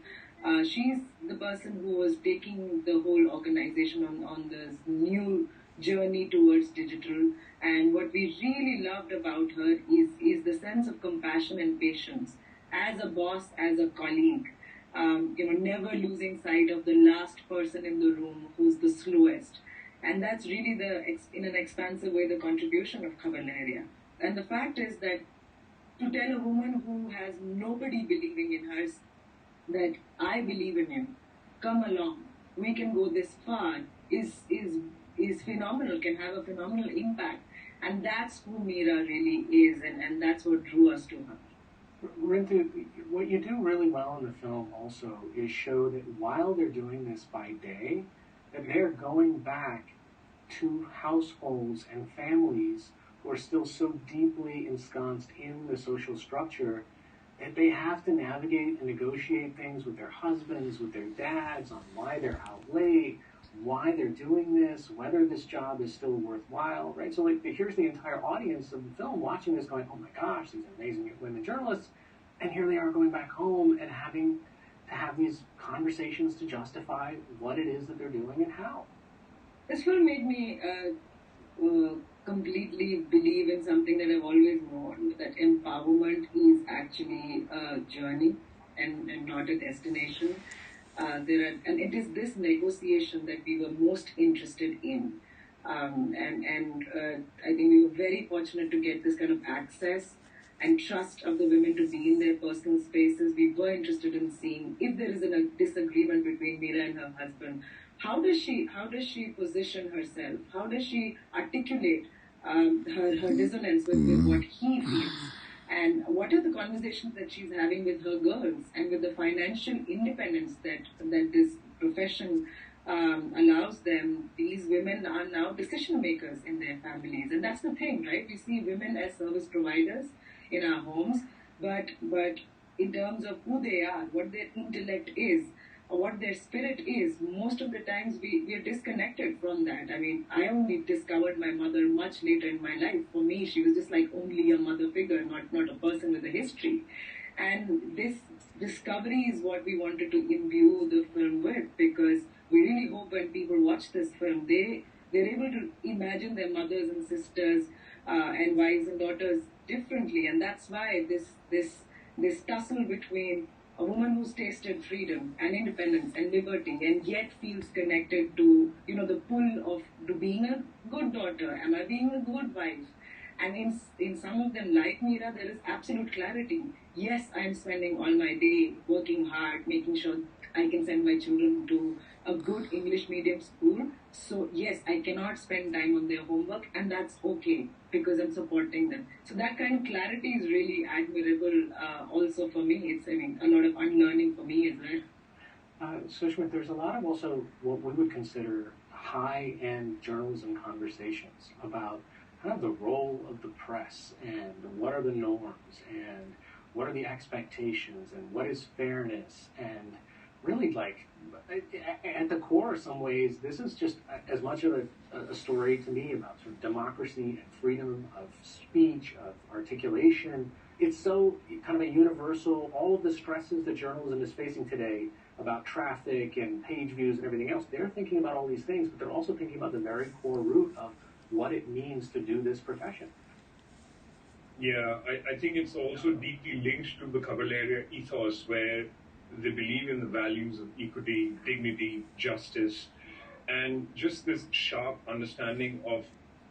She's the person who was taking the whole organization on this new journey towards digital. And what we really loved about her is the sense of compassion and patience as a boss, as a colleague. Never losing sight of the last person in the room who's the slowest. And that's really in an expansive way, the contribution of Khabar Lahariya. And the fact is that to tell a woman who has nobody believing in her that I believe in you, come along, we can go this far, is phenomenal, can have a phenomenal impact. And that's who Meera really is, and that's what drew us to her. Rintha, what you do really well in the film also is show that while they're doing this by day, that they're going back to households and families who are still so deeply ensconced in the social structure that they have to navigate and negotiate things with their husbands, with their dads, on why they're out late, why they're doing this, whether this job is still worthwhile, right? So like, here's the entire audience of the film watching this going, oh my gosh, these amazing women journalists, and here they are going back home and having to have these conversations to justify what it is that they're doing and how. This film made me completely believe in something that I've always known, that empowerment is actually a journey and not a destination. And it is this negotiation that we were most interested in. I think we were very fortunate to get this kind of access and trust of the women to be in their personal spaces. We were interested in seeing if there is a disagreement between Meera and her husband, how does she position herself? How does she articulate her dissonance with what he feels? And what are the conversations that she's having with her girls and with the financial independence that this profession allows them? These women are now decision makers in their families, and that's the thing, right? We see women as service providers in our homes, but in terms of who they are, what their intellect is, or what their spirit is, most of the times we are disconnected from that. I mean, I only discovered my mother much later in my life. For me, she was just like only a mother figure, not a person with a history. And this discovery is what we wanted to imbue the film with, because we really hope when people watch this film, they're able to imagine their mothers and sisters and wives and daughters differently. And that's why this tussle between a woman who's tasted freedom and independence and liberty and yet feels connected to, the pull of being a good daughter, am I being a good wife? And in some of them, like Meera, there is absolute clarity. Yes, I'm spending all my day working hard, making sure I can send my children to a good English medium school. So yes, I cannot spend time on their homework, and that's okay because I'm supporting them. So that kind of clarity is really admirable also for me. It's, a lot of unlearning for me as well. Sushmit, there's a lot of also what we would consider high-end journalism conversations about kind of the role of the press and what are the norms and what are the expectations and what is fairness, and really, like, at the core, in some ways, this is just as much of a story to me about sort of democracy and freedom of speech, of articulation. It's so kind of a universal, all of the stresses that journalism is facing today about traffic and page views and everything else, they're thinking about all these things, but they're also thinking about the very core root of what it means to do this profession. Yeah, I think it's also deeply linked to the Cavalier ethos, where they believe in the values of equity, dignity, justice, and just this sharp understanding of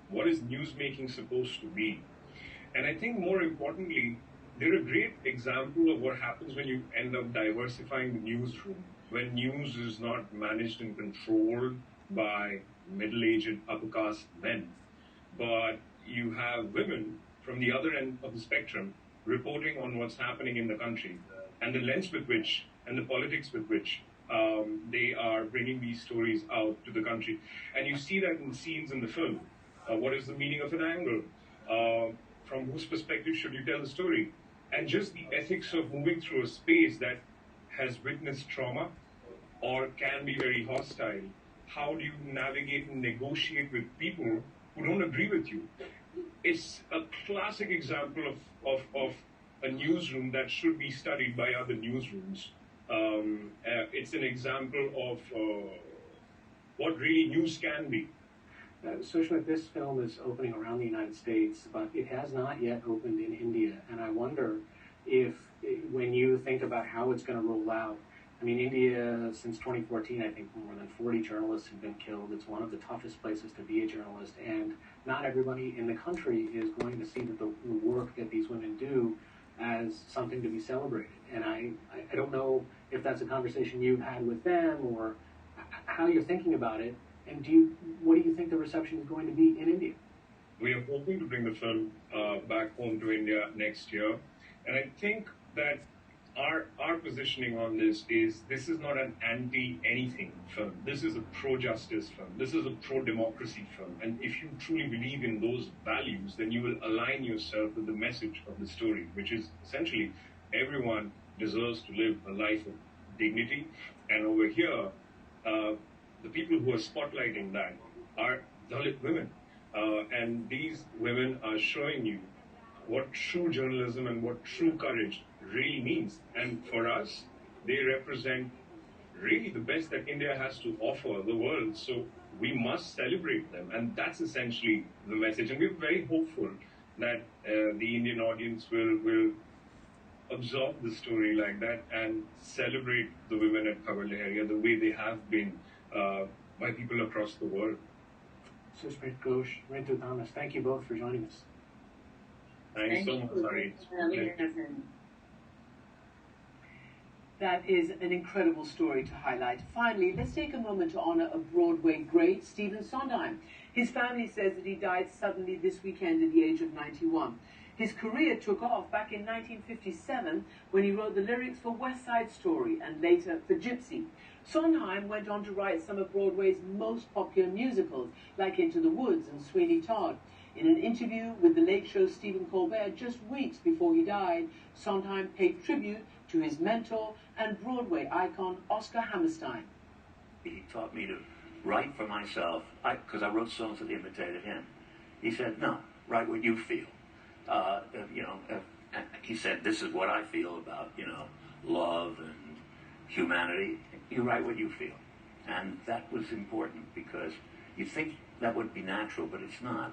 what is newsmaking supposed to be. And I think more importantly, they're a great example of what happens when you end up diversifying the newsroom, when news is not managed and controlled by middle-aged upper caste men, but you have women from the other end of the spectrum reporting on what's happening in the country, and the lens with which, and the politics with which they are bringing these stories out to the country. And you see that in scenes in the film. What is the meaning of an angle? From whose perspective should you tell the story? And just the ethics of moving through a space that has witnessed trauma or can be very hostile. How do you navigate and negotiate with people who don't agree with you? It's a classic example of a newsroom that should be studied by other newsrooms. It's an example of what really news can be. Sushmit, this film is opening around the United States, but it has not yet opened in India. And I wonder if, when you think about how it's going to roll out, I mean, India, since 2014, I think more than 40 journalists have been killed. It's one of the toughest places to be a journalist. And not everybody in the country is going to see that the work that these women do as something to be celebrated. And I don't know if that's a conversation you've had with them or how you're thinking about it. And what do you think the reception is going to be in India? We are hoping to bring the film back home to India next year. And I think that our positioning on this is not an anti-anything film. This is a pro-justice film. This is a pro-democracy film. And if you truly believe in those values, then you will align yourself with the message of the story, which is essentially everyone deserves to live a life of dignity. And over here, the people who are spotlighting that are Dalit women. And these women are showing you what true journalism and what true courage really means. And for us, they represent really the best that India has to offer the world. So we must celebrate them. And that's essentially the message. And we're very hopeful that the Indian audience will absorb the story like that and celebrate the women at Khabar Lahariya the way they have been by people across the world. Sushmit Ghosh, Rintu Thomas, thank you both for joining us. Thanks so much, Hari. That is an incredible story to highlight. Finally, let's take a moment to honor a Broadway great, Stephen Sondheim. His family says that he died suddenly this weekend at the age of 91. His career took off back in 1957 when he wrote the lyrics for West Side Story and later for Gypsy. Sondheim went on to write some of Broadway's most popular musicals, like Into the Woods and Sweeney Todd. In an interview with The Late Show's Stephen Colbert just weeks before he died, Sondheim paid tribute to his mentor and Broadway icon Oscar Hammerstein. He taught me to write for myself, because I wrote songs that imitated him. He said, no, write what you feel. He said, this is what I feel about, love and humanity. You write what you feel. And that was important because you think that would be natural, but it's not.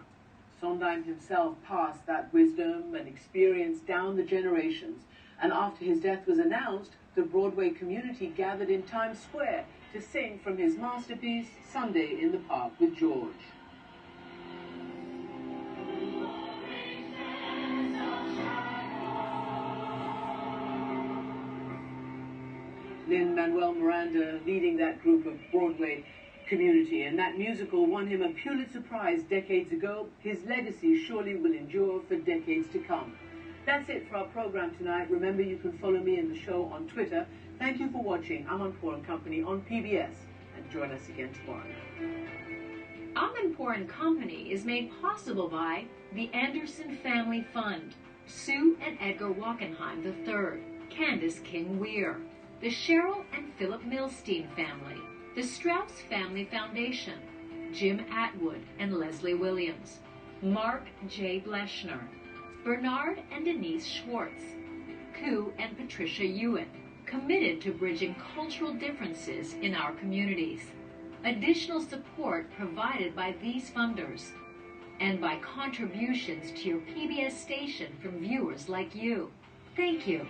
Sondheim himself passed that wisdom and experience down the generations. And after his death was announced, the Broadway community gathered in Times Square to sing from his masterpiece, Sunday in the Park with George. Lin-Manuel Miranda leading that group of Broadway community, and that musical won him a Pulitzer Prize decades ago. His legacy surely will endure for decades to come. That's it for our program tonight. Remember, you can follow me and the show on Twitter. Thank you for watching Amanpour and Company on PBS, and join us again tomorrow. Amanpour and Company is made possible by the Anderson Family Fund, Sue and Edgar Wachenheim III, Candace King Weir, the Cheryl and Philip Milstein family, the Strauss Family Foundation, Jim Atwood and Leslie Williams, Mark J. Bleschner, Bernard and Denise Schwartz, Koo and Patricia Ewan, committed to bridging cultural differences in our communities. Additional support provided by these funders and by contributions to your PBS station from viewers like you. Thank you.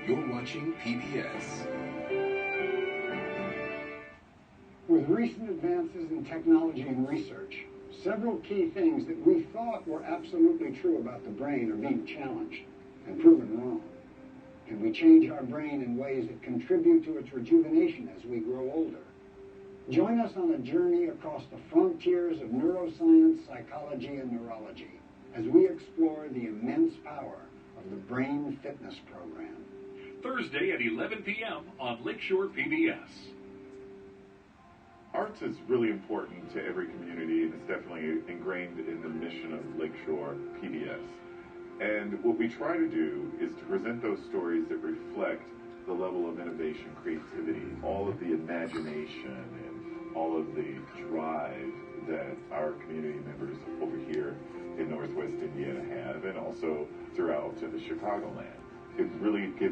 You're watching PBS. With recent advances in technology and research, several key things that we thought were absolutely true about the brain are being challenged and proven wrong. Can we change our brain in ways that contribute to its rejuvenation as we grow older? Join us on a journey across the frontiers of neuroscience, psychology, and neurology as we explore the immense power of the Brain Fitness Program. Thursday at 11 p.m. on Lakeshore PBS. Arts is really important to every community, and it's definitely ingrained in the mission of Lakeshore PBS. And what we try to do is to present those stories that reflect the level of innovation, creativity, all of the imagination, and all of the drive that our community members over here in Northwest Indiana have, and also throughout the Chicagoland. It really gives